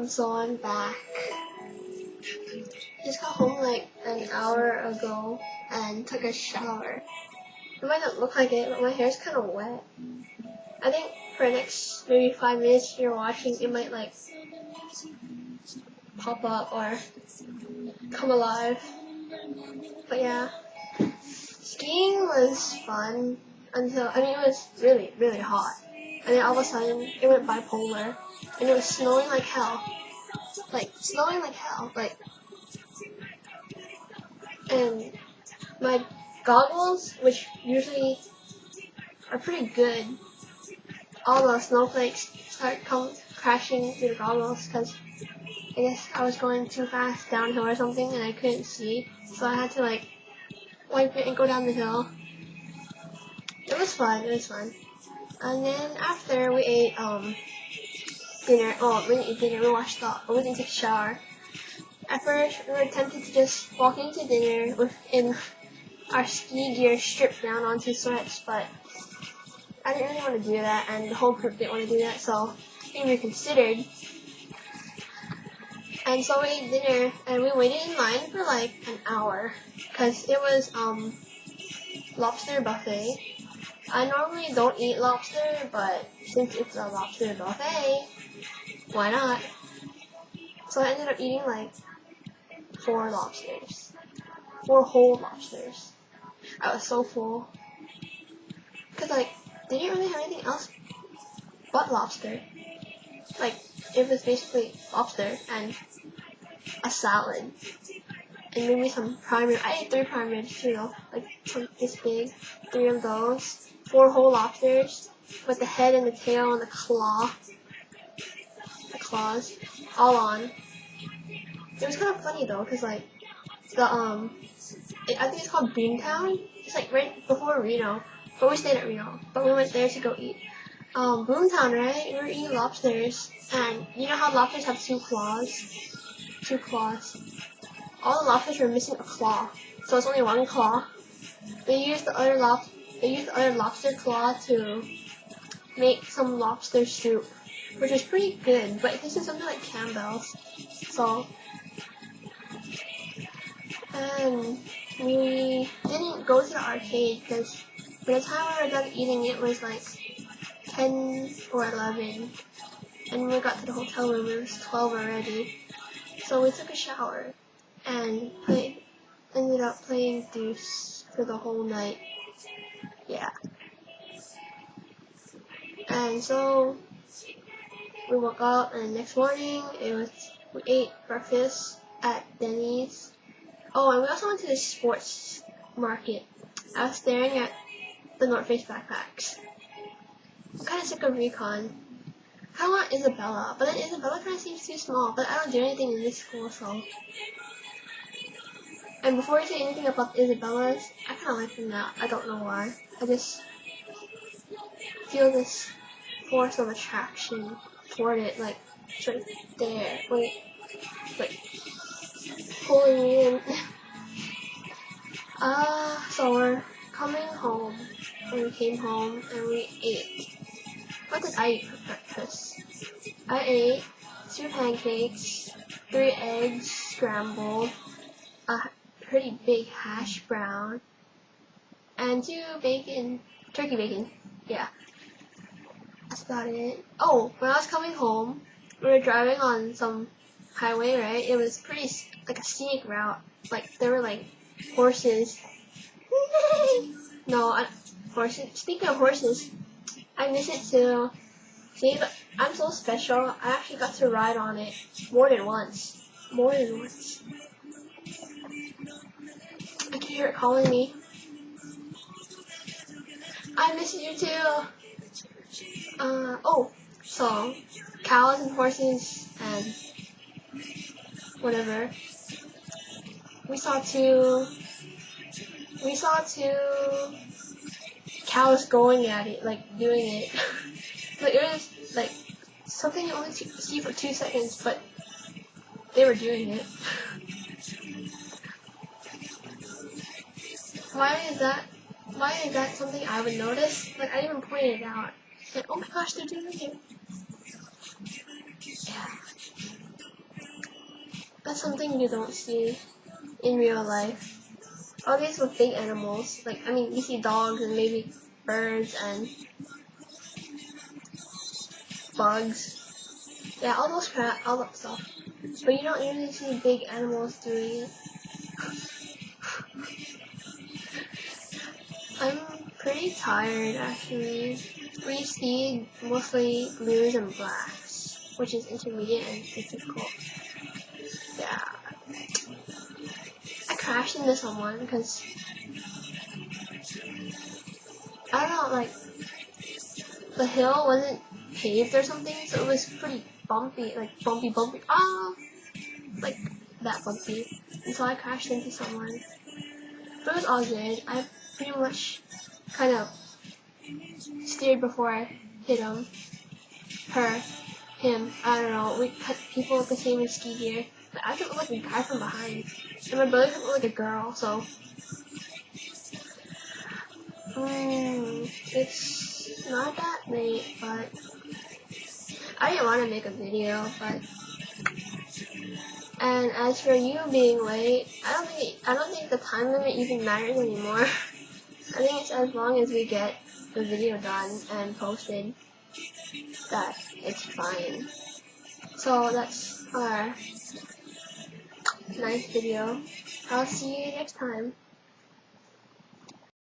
So I'm back. Just got home like an hour ago and took a shower. It might not look like it, but my hair's kind of wet. I think for the next maybe 5 minutes you're watching, it might like pop up or come alive. But yeah, skiing was fun until, it was really, really hot. And then all of a sudden it went bipolar and it was snowing like hell. And my goggles, which usually are pretty good, all the snowflakes start crashing through the goggles because I guess I was going too fast downhill or something and I couldn't see, so I had to like wipe it and go down the hill. It was fun. And then after we ate dinner, we didn't eat dinner, we didn't take a shower. At first we were tempted to just walk into dinner in our ski gear stripped down onto sweats, but I didn't really want to do that, and the whole group didn't want to do that, so we reconsidered. And so we ate dinner, and we waited in line for like an hour, because it was lobster buffet. I normally don't eat lobster, but since it's a lobster buffet, why not? So I ended up eating like 4 whole lobsters. I was so full. Cause like, they didn't really have anything else but lobster. Like, it was basically lobster and a salad. And maybe some prime rib. I ate 3 prime ribs too though. Like, this big. 3 of those. 4 whole lobsters. With the head and the tail and the claws. All on. It was kind of funny though, cause like, I think it's called Boomtown. It's like right before Reno. But we stayed at Reno. But we went there to go eat. Boomtown, right? We were eating lobsters. And you know how lobsters have 2 claws? 2 claws. All the lobsters were missing a claw. So it's only 1 claw. They used the other lobster claw to make some lobster soup, which was pretty good, but it tasted something like Campbell's. So, and we didn't go to the arcade because by the time we were done eating it was like 10 or 11, and when we got to the hotel room it was 12 already. So we took a shower and ended up playing Deuce for the whole night. Yeah. And so we woke up, and the next morning we ate breakfast at Denny's. Oh, and we also went to the sports market. I was staring at the North Face backpacks. I'm kind of sick of Recon. I kind of want Isabella, but then Isabella kind of seems too small, but I don't do anything in this school, so. And before I say anything about Isabella's, I kind of like them now. I don't know why. I just feel this force of attraction toward it, like, it's right there. Wait, pulling me in. So we're coming home, and we came home, and we ate. What did I eat for breakfast? I ate 2 pancakes, 3 eggs scrambled, a pretty big hash brown, and 2 turkey bacon. Yeah. That's about it. Oh, when I was coming home, we were driving on some highway, right? It was pretty, like a scenic route. Like, there were like horses. Horses. Speaking of horses, I miss it too. See, but I'm so special. I actually got to ride on it more than once. I can hear it calling me. I miss you too. So cows and horses and whatever. We saw two cows going at it, like doing it. But it was like something you only see for 2 seconds, but they were doing it. Why is that something I would notice? Like, I even pointed it out. Like, oh my gosh, they're doing it. That's something you don't see in real life. All these with big animals, like, I mean, you see dogs and maybe birds and bugs. Yeah, all those crap, all that stuff. But you don't usually see big animals doing it. I'm pretty tired, actually. We see mostly blues and blacks, which is intermediate and difficult. Yeah. I crashed into someone because, I don't know, like, the hill wasn't paved or something, so it was pretty bumpy, like bumpy, like that bumpy. And so I crashed into someone. But it was all good. I pretty much kind of steered before I hit him. Her. Him. I don't know. People with the same as ski gear. But I could look like a guy from behind. And my brother could look like a girl, so. It's not that late, but I didn't want to make a video, but. And as for you being late, I don't think the time limit even matters anymore. I think it's as long as we get the video done and posted that it's fine. So that's our nice video. I'll see you next time.